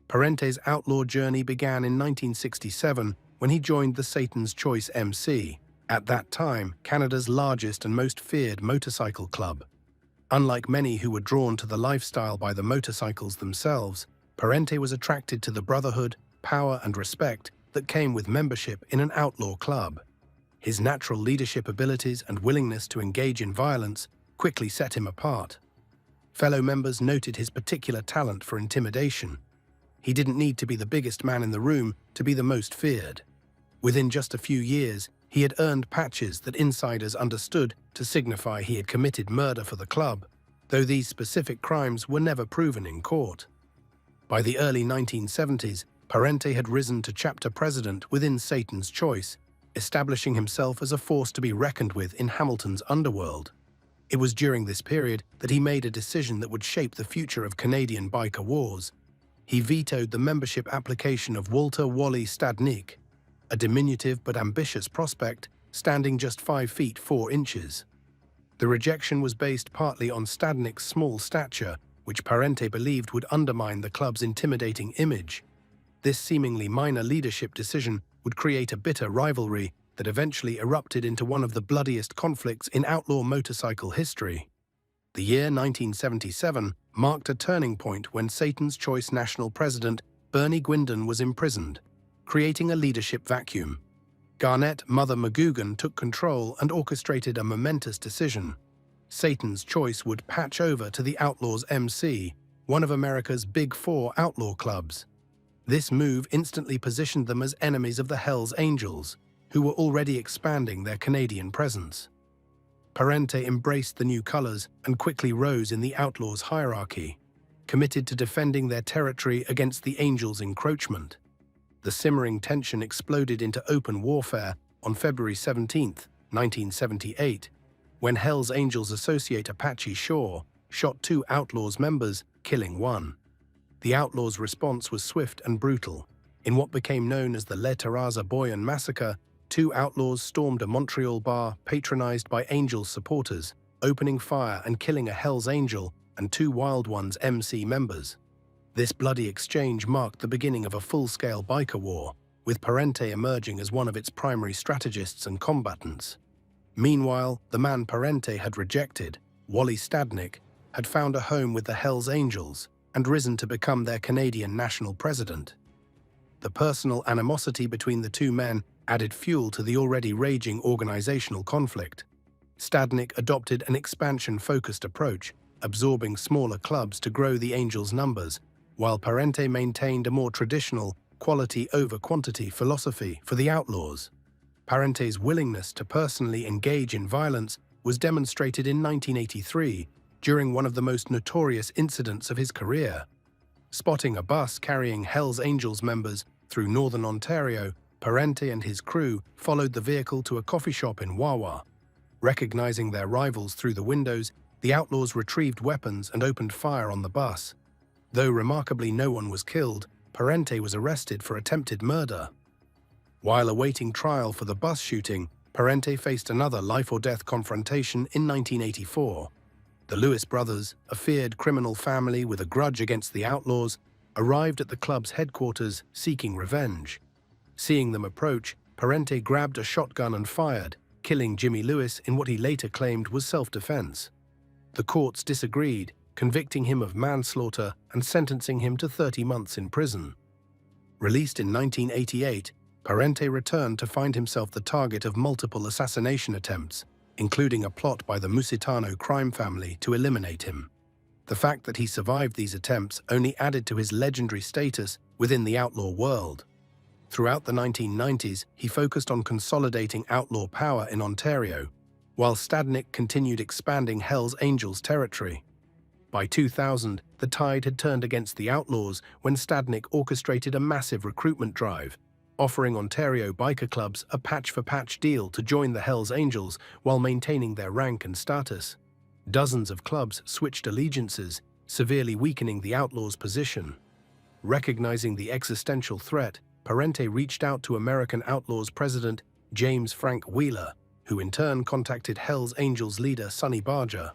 Parente's outlaw journey began in 1967 when he joined the Satan's Choice MC, at that time Canada's largest and most feared motorcycle club. Unlike many who were drawn to the lifestyle by the motorcycles themselves, Parente was attracted to the brotherhood, power, and respect that came with membership in an outlaw club. His natural leadership abilities and willingness to engage in violence quickly set him apart. Fellow members noted his particular talent for intimidation. He didn't need to be the biggest man in the room to be the most feared. Within just a few years, he had earned patches that insiders understood to signify he had committed murder for the club, though these specific crimes were never proven in court. By the early 1970s, Parente had risen to chapter president within Satan's Choice, establishing himself as a force to be reckoned with in Hamilton's underworld. It was during this period that he made a decision that would shape the future of Canadian biker wars. He vetoed the membership application of Walter "Wally" Stadnik, a diminutive but ambitious prospect standing just 5 feet 4 inches. The rejection was based partly on Stadnik's small stature, which Parente believed would undermine the club's intimidating image. This seemingly minor leadership decision would create a bitter rivalry that eventually erupted into one of the bloodiest conflicts in outlaw motorcycle history. The year 1977 marked a turning point when Satan's Choice national president Bernie Guindon was imprisoned, creating a leadership vacuum. Garnett Mother McGugan took control and orchestrated a momentous decision. Satan's Choice would patch over to the Outlaws MC, one of America's Big Four outlaw clubs. This move instantly positioned them as enemies of the Hells Angels, who were already expanding their Canadian presence. Parente embraced the new colors and quickly rose in the Outlaws' hierarchy, committed to defending their territory against the Angels' encroachment. The simmering tension exploded into open warfare on February 17, 1978, when Hells Angels associate Apache Shaw shot 2 Outlaws members, killing 1. The Outlaws' response was swift and brutal. In what became known as the Le Terraza Boyan massacre, 2 outlaws stormed a Montreal bar patronized by Angels supporters, opening fire and killing a Hells Angel and 2 Wild Ones MC members. This bloody exchange marked the beginning of a full-scale biker war, with Parente emerging as one of its primary strategists and combatants. Meanwhile, the man Parente had rejected, Wally Stadnick, had found a home with the Hells Angels and risen to become their Canadian national president. The personal animosity between the 2 men added fuel to the already raging organizational conflict. Stadnick adopted an expansion-focused approach, absorbing smaller clubs to grow the Angels' numbers, while Parente maintained a more traditional quality-over-quantity philosophy for the Outlaws. Parente's willingness to personally engage in violence was demonstrated in 1983 during one of the most notorious incidents of his career. Spotting a bus carrying Hells Angels members through northern Ontario, Parente and his crew followed the vehicle to a coffee shop in Wawa. Recognizing their rivals through the windows, the Outlaws retrieved weapons and opened fire on the bus. Though remarkably no one was killed, Parente was arrested for attempted murder. While awaiting trial for the bus shooting, Parente faced another life-or-death confrontation in 1984. The Lewis brothers, a feared criminal family with a grudge against the Outlaws, arrived at the club's headquarters seeking revenge. Seeing them approach, Parente grabbed a shotgun and fired, killing Jimmy Lewis in what he later claimed was self-defense. The courts disagreed, convicting him of manslaughter and sentencing him to 30 months in prison. Released in 1988, Parente returned to find himself the target of multiple assassination attempts, including a plot by the Musitano crime family to eliminate him. The fact that he survived these attempts only added to his legendary status within the outlaw world. Throughout the 1990s, he focused on consolidating outlaw power in Ontario, while Stadnick continued expanding Hells Angels territory. By 2000, the tide had turned against the Outlaws when Stadnick orchestrated a massive recruitment drive, offering Ontario biker clubs a patch-for-patch deal to join the Hells Angels while maintaining their rank and status. Dozens of clubs switched allegiances, severely weakening the Outlaws' position. Recognizing the existential threat, Parente reached out to American Outlaws president James Frank Wheeler, who in turn contacted Hells Angels leader Sonny Barger.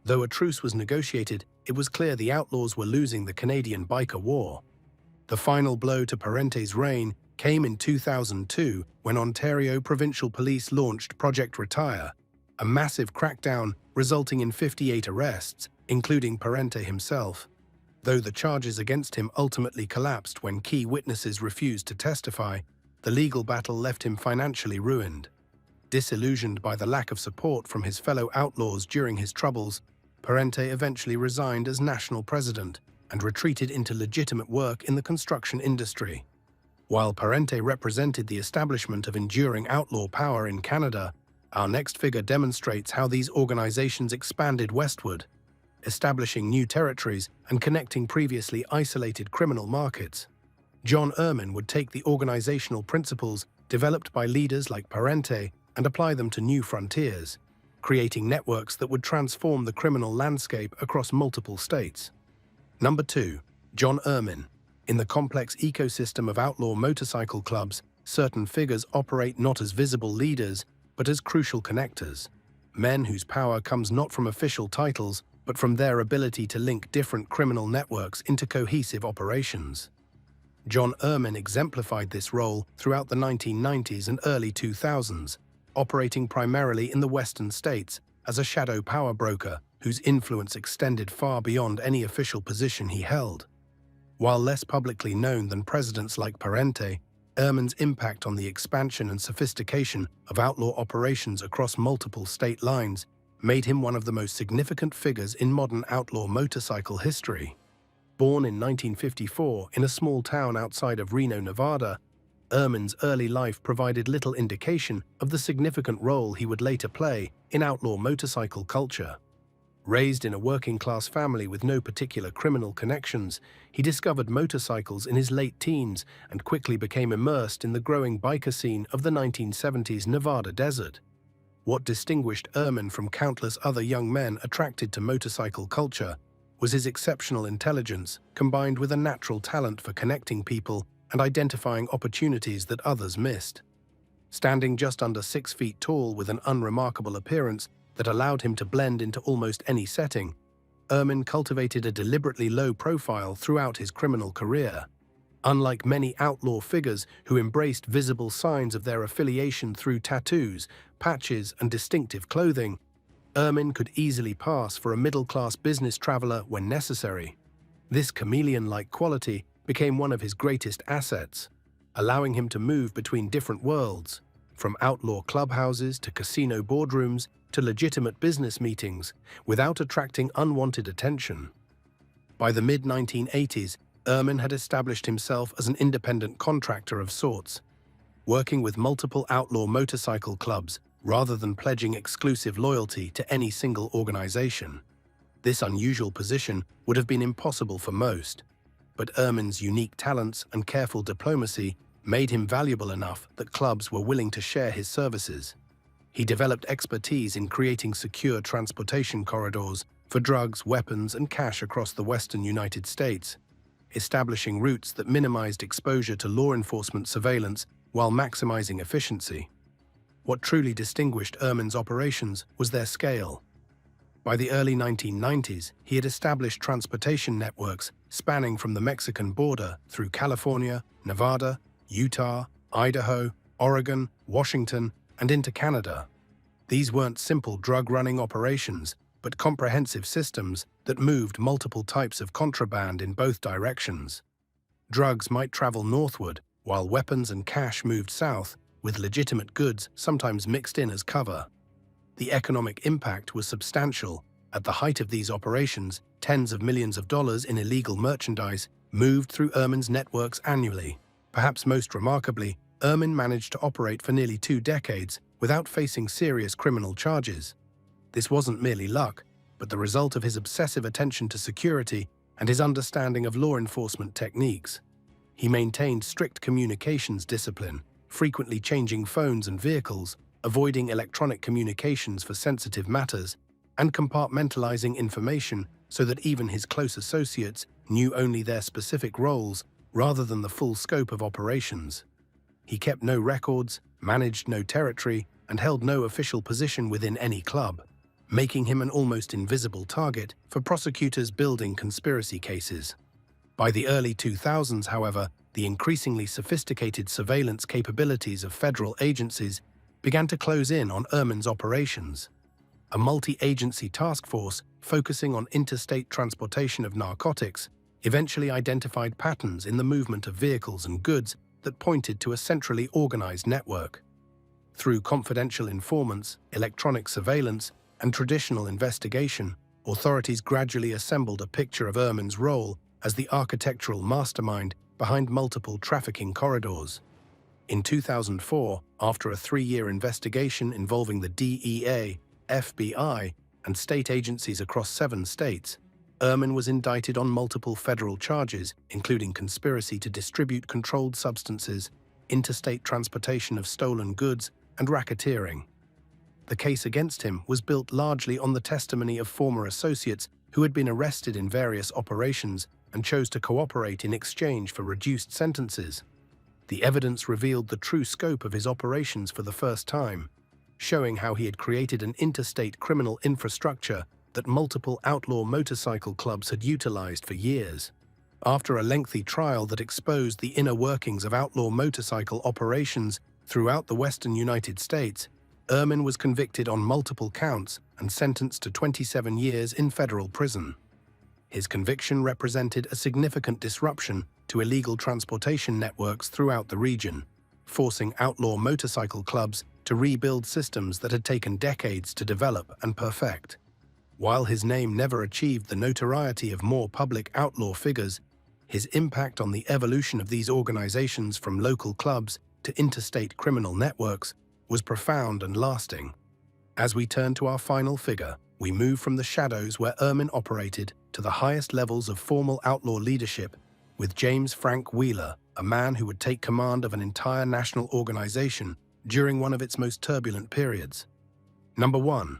Though a truce was negotiated, it was clear the Outlaws were losing the Canadian biker war. The final blow to Parente's reign came in 2002 when Ontario Provincial Police launched Project Retire, a massive crackdown resulting in 58 arrests, including Parente himself. Though the charges against him ultimately collapsed when key witnesses refused to testify, the legal battle left him financially ruined. Disillusioned by the lack of support from his fellow outlaws during his troubles, Parente eventually resigned as national president and retreated into legitimate work in the construction industry. While Parente represented the establishment of enduring outlaw power in Canada, our next figure demonstrates how these organizations expanded westward, establishing new territories and connecting previously isolated criminal markets. John Erman would take the organizational principles developed by leaders like Parente and apply them to new frontiers, creating networks that would transform the criminal landscape across multiple states. Number 2. John Erman. In the complex ecosystem of outlaw motorcycle clubs, certain figures operate not as visible leaders, but as crucial connectors. Men whose power comes not from official titles, but from their ability to link different criminal networks into cohesive operations. John Ehrman exemplified this role throughout the 1990s and early 2000s, operating primarily in the western states as a shadow power broker whose influence extended far beyond any official position he held. While less publicly known than presidents like Parente, Ehrman's impact on the expansion and sophistication of outlaw operations across multiple state lines made him one of the most significant figures in modern outlaw motorcycle history. Born in 1954 in a small town outside of Reno, Nevada, Ehrman's early life provided little indication of the significant role he would later play in outlaw motorcycle culture. Raised in a working-class family with no particular criminal connections, he discovered motorcycles in his late teens and quickly became immersed in the growing biker scene of the 1970s Nevada desert. What distinguished Ehrman from countless other young men attracted to motorcycle culture was his exceptional intelligence combined with a natural talent for connecting people and identifying opportunities that others missed. Standing just under 6 feet tall with an unremarkable appearance that allowed him to blend into almost any setting, Ehrman cultivated a deliberately low profile throughout his criminal career. Unlike many outlaw figures who embraced visible signs of their affiliation through tattoos, patches, and distinctive clothing, Ehrman could easily pass for a middle-class business traveler when necessary. This chameleon-like quality became one of his greatest assets, allowing him to move between different worlds, from outlaw clubhouses to casino boardrooms to legitimate business meetings, without attracting unwanted attention. By the mid-1980s, Ehrman had established himself as an independent contractor of sorts, working with multiple outlaw motorcycle clubs rather than pledging exclusive loyalty to any single organization. This unusual position would have been impossible for most, but Ehrman's unique talents and careful diplomacy made him valuable enough that clubs were willing to share his services. He developed expertise in creating secure transportation corridors for drugs, weapons, and cash across the western United States, establishing routes that minimized exposure to law enforcement surveillance while maximizing efficiency. What truly distinguished Ehrman's operations was their scale. By the early 1990s, he had established transportation networks spanning from the Mexican border through California, Nevada, Utah, Idaho, Oregon, Washington, and into Canada. These weren't simple drug-running operations, but comprehensive systems that moved multiple types of contraband in both directions. Drugs might travel northward, while weapons and cash moved south, with legitimate goods sometimes mixed in as cover. The economic impact was substantial. At the height of these operations, tens of millions of dollars in illegal merchandise moved through Ehrman's networks annually. Perhaps most remarkably, Ehrman managed to operate for nearly 2 decades without facing serious criminal charges. This wasn't merely luck, but the result of his obsessive attention to security and his understanding of law enforcement techniques. He maintained strict communications discipline, frequently changing phones and vehicles, avoiding electronic communications for sensitive matters, and compartmentalizing information so that even his close associates knew only their specific roles rather than the full scope of operations. He kept no records, managed no territory, and held no official position within any club, making him an almost invisible target for prosecutors building conspiracy cases. By the early 2000s, however, the increasingly sophisticated surveillance capabilities of federal agencies began to close in on Ehrman's operations. A multi-agency task force focusing on interstate transportation of narcotics eventually identified patterns in the movement of vehicles and goods that pointed to a centrally organized network. Through confidential informants, electronic surveillance, and traditional investigation, authorities gradually assembled a picture of Ehrman's role as the architectural mastermind behind multiple trafficking corridors. In 2004, after a 3-year investigation involving the DEA, FBI, and state agencies across 7 states, Ehrman was indicted on multiple federal charges, including conspiracy to distribute controlled substances, interstate transportation of stolen goods, and racketeering. The case against him was built largely on the testimony of former associates who had been arrested in various operations and chose to cooperate in exchange for reduced sentences. The evidence revealed the true scope of his operations for the first time, showing how he had created an interstate criminal infrastructure that multiple outlaw motorcycle clubs had utilized for years. After a lengthy trial that exposed the inner workings of outlaw motorcycle operations throughout the western United States, Ehrman was convicted on multiple counts and sentenced to 27 years in federal prison. His conviction represented a significant disruption to illegal transportation networks throughout the region, forcing outlaw motorcycle clubs to rebuild systems that had taken decades to develop and perfect. While his name never achieved the notoriety of more public outlaw figures, his impact on the evolution of these organizations from local clubs to interstate criminal networks was profound and lasting. As we turn to our final figure, we move from the shadows where Ehrman operated to the highest levels of formal outlaw leadership with James Frank Wheeler, a man who would take command of an entire national organization during one of its most turbulent periods. Number 1.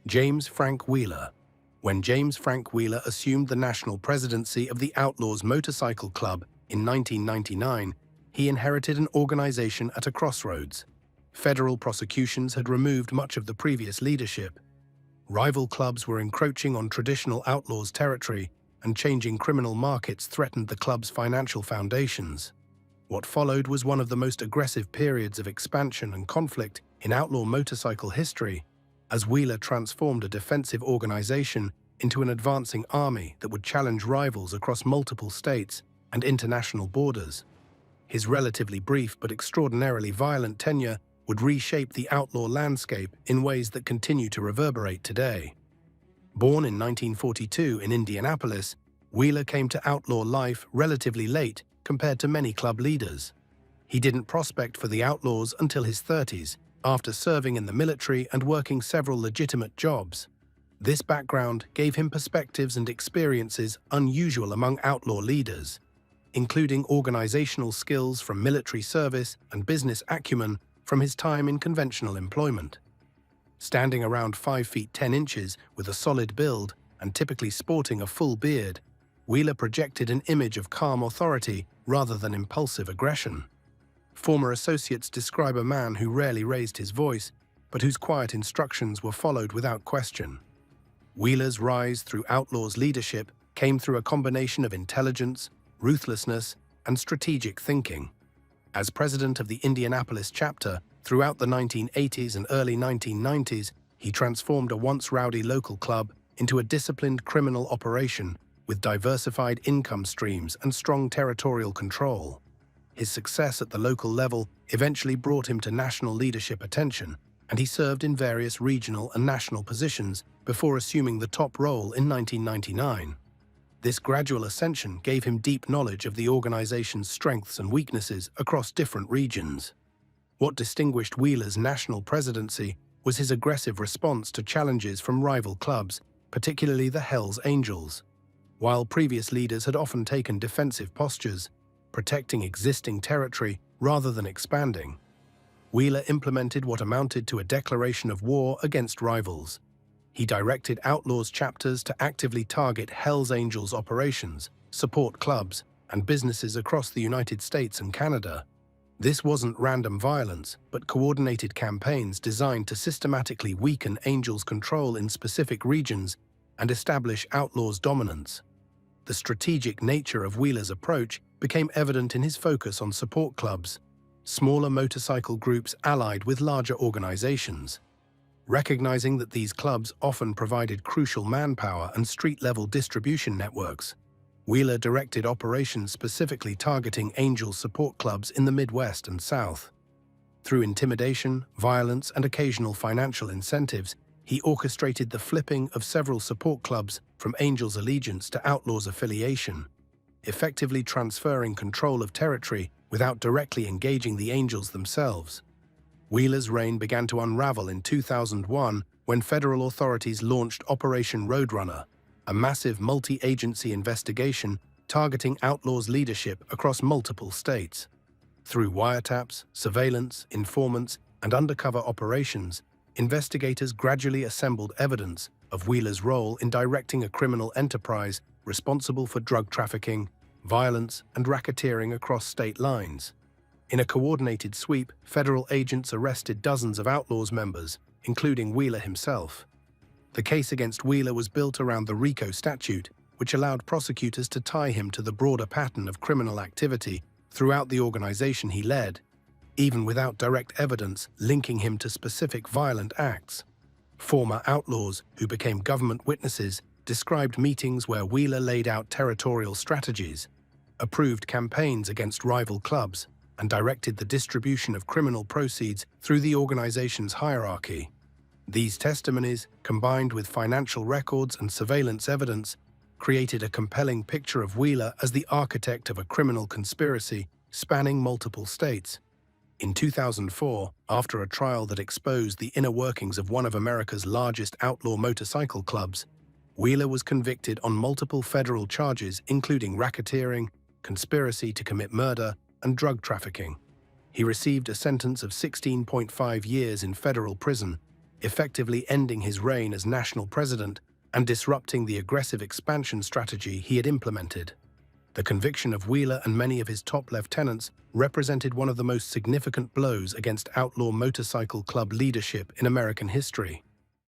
James Frank Wheeler. When James Frank Wheeler assumed the national presidency of the Outlaws Motorcycle Club in 1999, he inherited an organization at a crossroads. Federal prosecutions had removed much of the previous leadership. Rival clubs were encroaching on traditional outlaws' territory, and changing criminal markets threatened the club's financial foundations. What followed was one of the most aggressive periods of expansion and conflict in outlaw motorcycle history, as Wheeler transformed a defensive organization into an advancing army that would challenge rivals across multiple states and international borders. His relatively brief but extraordinarily violent tenure would reshape the outlaw landscape in ways that continue to reverberate today. Born in 1942 in Indianapolis, Wheeler came to outlaw life relatively late compared to many club leaders. He didn't prospect for the outlaws until his 30s, after serving in the military and working several legitimate jobs. This background gave him perspectives and experiences unusual among outlaw leaders, including organizational skills from military service and business acumen from his time in conventional employment. Standing around 5 feet 10 inches with a solid build and typically sporting a full beard, Wheeler projected an image of calm authority rather than impulsive aggression. Former associates describe a man who rarely raised his voice, but whose quiet instructions were followed without question. Wheeler's rise through Outlaw's leadership came through a combination of intelligence, ruthlessness, and strategic thinking. As president of the Indianapolis chapter throughout the 1980s and early 1990s, he transformed a once rowdy local club into a disciplined criminal operation with diversified income streams and strong territorial control. His success at the local level eventually brought him to national leadership attention, and he served in various regional and national positions before assuming the top role in 1999. This gradual ascension gave him deep knowledge of the organization's strengths and weaknesses across different regions. What distinguished Wheeler's national presidency was his aggressive response to challenges from rival clubs, particularly the Hells Angels. While previous leaders had often taken defensive postures, protecting existing territory rather than expanding, Wheeler implemented what amounted to a declaration of war against rivals. He directed Outlaws chapters to actively target Hells Angels operations, support clubs, and businesses across the United States and Canada. This wasn't random violence, but coordinated campaigns designed to systematically weaken Angels' control in specific regions and establish Outlaws' dominance. The strategic nature of Wheeler's approach became evident in his focus on support clubs, smaller motorcycle groups allied with larger organizations. Recognizing that these clubs often provided crucial manpower and street-level distribution networks, Wheeler directed operations specifically targeting Angel support clubs in the Midwest and South. Through intimidation, violence, and occasional financial incentives, he orchestrated the flipping of several support clubs from Angels' allegiance to Outlaws' affiliation, effectively transferring control of territory without directly engaging the Angels themselves. Wheeler's reign began to unravel in 2001 when federal authorities launched Operation Roadrunner, a massive multi-agency investigation targeting Outlaws' leadership across multiple states. Through wiretaps, surveillance, informants, and undercover operations, investigators gradually assembled evidence of Wheeler's role in directing a criminal enterprise responsible for drug trafficking, violence, and racketeering across state lines. In a coordinated sweep, federal agents arrested dozens of Outlaws members, including Wheeler himself. The case against Wheeler was built around the RICO statute, which allowed prosecutors to tie him to the broader pattern of criminal activity throughout the organization he led, even without direct evidence linking him to specific violent acts. Former outlaws who became government witnesses described meetings where Wheeler laid out territorial strategies, approved campaigns against rival clubs, and directed the distribution of criminal proceeds through the organization's hierarchy. These testimonies, combined with financial records and surveillance evidence, created a compelling picture of Wheeler as the architect of a criminal conspiracy spanning multiple states. In 2004, after a trial that exposed the inner workings of one of America's largest outlaw motorcycle clubs, Wheeler was convicted on multiple federal charges including racketeering, conspiracy to commit murder, and drug trafficking. He received a sentence of 16.5 years in federal prison, effectively ending his reign as national president and disrupting the aggressive expansion strategy he had implemented. The conviction of Wheeler and many of his top lieutenants represented one of the most significant blows against outlaw motorcycle club leadership in American history.